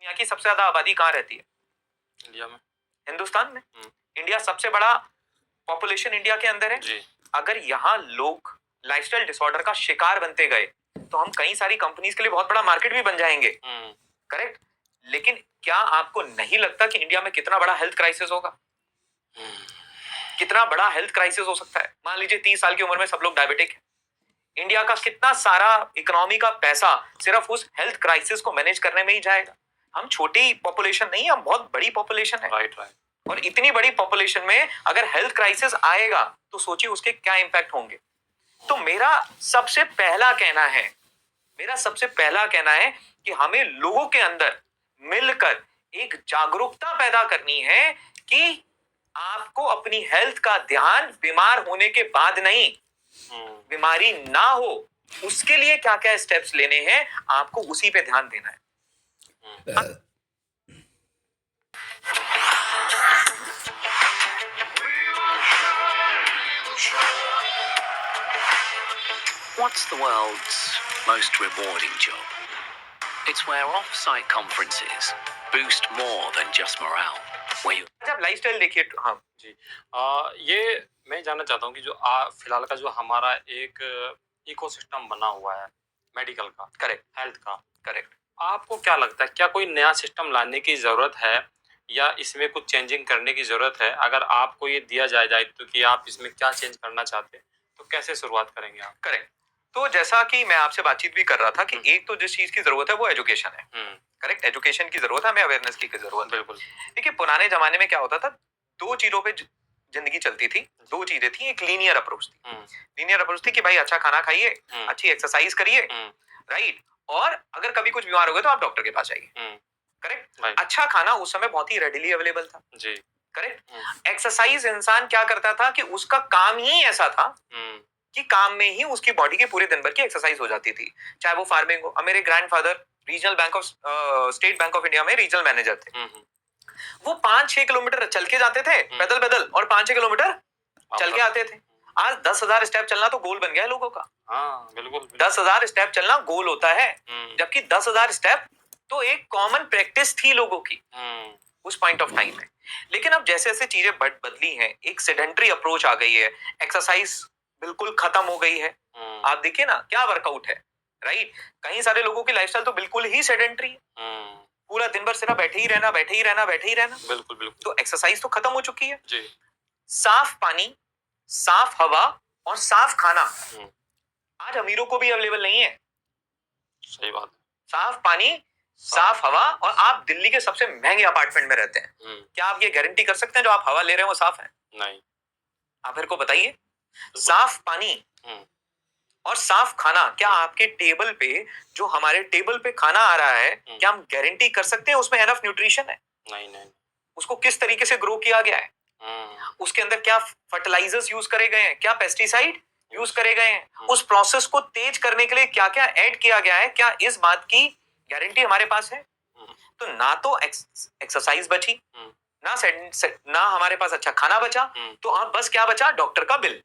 दुनिया की सबसे ज्यादा आबादी कहाँ रहती है? इंडिया में। हिंदुस्तान में। इंडिया सबसे बड़ा पॉपुलेशन इंडिया के अंदर है जी। अगर यहाँ लोग लाइफस्टाइल डिसऑर्डर का शिकार बनते गए तो हम कई सारी कंपनीज के लिए बहुत बड़ा मार्केट भी बन जाएंगे। करेक्ट। लेकिन क्या आपको नहीं लगता कि इंडिया में कितना बड़ा हेल्थ क्राइसिस होगा? कितना बड़ा हेल्थ क्राइसिस हो सकता है? मान लीजिए 30 साल की उम्र में सब लोग डायबिटिक है। इंडिया का कितना सारा इकोनॉमी का पैसा सिर्फ उस हेल्थ क्राइसिस को मैनेज करने में ही जाएगा। हम छोटी पॉपुलेशन नहीं, हम बहुत बड़ी पॉपुलेशन है। Right right. और इतनी बड़ी पॉपुलेशन में अगर हेल्थ क्राइसिस आएगा तो सोचिए उसके क्या इंपैक्ट होंगे। तो मेरा सबसे पहला कहना है कि हमें लोगों के अंदर मिलकर एक जागरूकता पैदा करनी है कि आपको अपनी हेल्थ का ध्यान बीमार होने के बाद नहीं, बीमारी ना हो उसके लिए क्या क्या स्टेप्स लेने हैं, आपको उसी पे ध्यान देना है। What's the world's most rewarding job? It's where off-site conferences boost more than just morale. Where you जब लाइफस्टाइल देखिए, हाँ जी। ये मैं जानना चाहता हूँ कि जो फिलहाल का जो हमारा एक इकोसिस्टम बना हुआ है मेडिकल का, करेक्ट, हेल्थ का, करेक्ट, आपको क्या लगता है क्या कोई नया सिस्टम लाने की जरूरत है या इसमें कुछ चेंजिंग करने की जरूरत है? अगर आपको ये दिया जाए तो कि आप इसमें क्या चेंज करना चाहते हैं तो कैसे शुरुआत करेंगे आप? करेक्ट। तो जैसा कि मैं आपसे बातचीत भी कर रहा था कि एक तो जिस चीज की जरूरत है वो एजुकेशन है। करेक्ट, एजुकेशन की जरूरत है, हमें अवेयरनेस की जरूरत है। बिल्कुल। देखिए पुराने जमाने में क्या होता था, दो चीजों पे जिंदगी चलती थी। दो चीजें थी, एक लीनियर अप्रोच थी। लीनियर अप्रोच थी कि भाई अच्छा खाना खाइए, अच्छी एक्सरसाइज करिए, राइट, और अगर कभी कुछ बीमार हो गए तो आप डॉक्टर के पास जाइए। करेक्ट। अच्छा खाना उस समय बहुत ही रेडिली अवेलेबल था। जी। करेक्ट। एक्सरसाइज इंसान क्या करता था कि उसका काम ही ऐसा था कि काम में ही उसकी बॉडी के पूरे दिन भर की एक्सरसाइज हो जाती थी, चाहे वो फार्मिंग हो। मेरे grandfather regional bank of state bank of India में रीजनल मैनेजर थे। वो 5-6 किलोमीटर चल के जाते थे पैदल पैदल, और 5-6 किलोमीटर चल के आते थे। आज 10,000 स्टेप चलना तो गोल बन गया है लोगों का। हाँ, बिल्कुल। 10,000 स्टेप चलना गोल होता है, जबकि 10,000 स्टेप तो एक कॉमन प्रैक्टिस थी लोगों की उस पॉइंट ऑफ टाइम में। लेकिन अब जैसे जैसे चीजें बदली हैं, एक सेडेंटरी अप्रोच आ गई है, एक्सरसाइज बिल्कुल खत्म हो गई है। आप देखिए ना क्या वर्कआउट है, राइट। कई सारे लोगों की लाइफस्टाइल तो बिल्कुल ही सेडेंटरी है, पूरा दिन भर सिर्फ बैठे ही रहना, बैठे ही रहना, बैठे ही रहना। बिल्कुल बिल्कुल। तो एक्सरसाइज तो खत्म हो चुकी है जी। साफ पानी, साफ हवा और साफ खाना आज अमीरों को भी अवेलेबल नहीं है। सही बात। साफ पानी, साफ हवा, और आप दिल्ली के सबसे महंगे अपार्टमेंट में रहते हैं। क्या आप ये गारंटी कर सकते हैं जो आप हवा ले रहे हैं वो साफ है? नहीं। आप मेरे को बताइए, साफ पानी और साफ खाना, क्या आपके टेबल पे, जो हमारे टेबल पे खाना आ रहा है, क्या हम गारंटी कर सकते हैं उसमें एनफ न्यूट्रिशन है? नहीं नहीं। उसको किस तरीके से ग्रो किया गया है, उसके अंदर क्या फर्टिलाइजर्स यूज करे गए हैं, क्या पेस्टिसाइड यूज करे गए हैं, उस प्रोसेस को तेज करने के लिए क्या क्या ऐड किया गया है, क्या इस बात की गारंटी हमारे पास है? तो ना तो एक्सरसाइज बची, ना हमारे पास अच्छा खाना बचा, तो अब बस क्या बचा, डॉक्टर का बिल।